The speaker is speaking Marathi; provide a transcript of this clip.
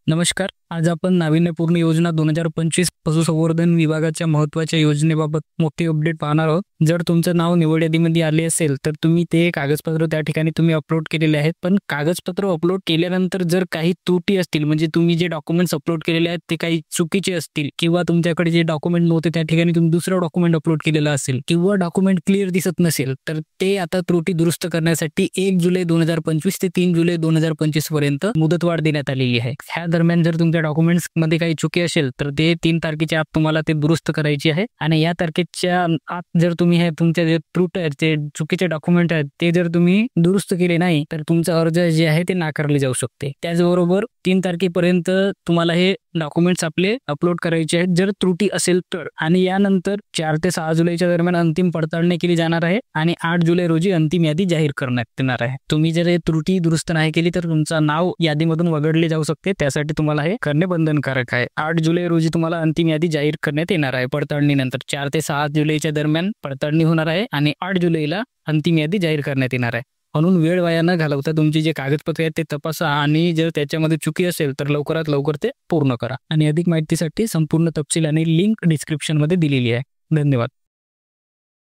नमस्कार. आज आपण नाविन्यपूर्ण योजना 2025 पशुसंवर्धन विभागाच्या महत्त्वाच्या योजनेबाबत मोठी अपडेट पाहणार आहोत. जर तुमचं नाव निवड यादीमध्ये आले असेल तर तुम्ही ते कागदपत्र त्या ठिकाणी तुम्ही अपलोड केलेले आहेत. पण कागदपत्र अपलोड केल्यानंतर जर काही त्रुटी असतील, म्हणजे तुम्ही जे डॉक्युमेंट्स अपलोड केलेले आहेत ते काही चुकीचे असतील किंवा तुमच्याकडे जे डॉक्युमेंट नव्हते त्या ठिकाणी तुम्ही दुसरं डॉक्युमेंट अपलोड केलेलं असेल किंवा डॉक्युमेंट क्लिअर दिसत नसेल, तर ते आता त्रुटी दुरुस्त करण्यासाठी 1 जुलै 2025 ते 3 जुलै 2025 पर्यंत मुदतवाढ देण्यात आलेली आहे. ह्या दरम्यान जर तुमच्या डॉक्युमेंट्स मध्ये काही चुकी असेल तर ते 3 तारखेच्या आत तुम्हाला ते दुरुस्त करायची आहे. आणि या तारखेच्या आत जर तुम्ही हे तुमचे जे त्रुटी आहेत, जे चुकीचे डॉक्युमेंट आहेत ते जर तुम्ही दुरुस्त केले नाही तर तुमचा अर्ज जे आहे ते नाकारले जाऊ शकते. त्याचबरोबर 3 तारखेपर्यंत तुम्हाला हे डॉक्युमेंट्स आपले अपलोड करायचे आहेत जर त्रुटी असेल तर. आणि यानंतर 4 ते 6 जुलैच्या दरम्यान अंतिम पडताळणी केली जाणार आहे आणि 8 जुलै रोजी अंतिम यादी जाहीर करण्यात येणार आहे. तुम्ही जर हे त्रुटी दुरुस्त नाही केली तर तुमचं नाव यादीमधून वगळले जाऊ शकते. त्यासाठी तुम्हाला हे करणे बंधनकारक आहे. 8 जुलै रोजी तुम्हाला अंतिम यादी जाहीर करण्यात येणार आहे. पडताळणीनंतर 4 ते 6 जुलैच्या दरम्यान पडताळणी होणार आहे आणि 8 जुलैला अंतिम यादी जाहीर करण्यात येणार आहे. म्हणून वेळ वाया न घालवता तुमची जे कागदपत्रे आहेत ते तपासा आणि जर त्याच्यामध्ये चुकी असेल तर लवकरात लवकर ते पूर्ण करा. आणि अधिक माहितीसाठी संपूर्ण तपशील आणि लिंक डिस्क्रिप्शनमध्ये दिलेली आहे. धन्यवाद.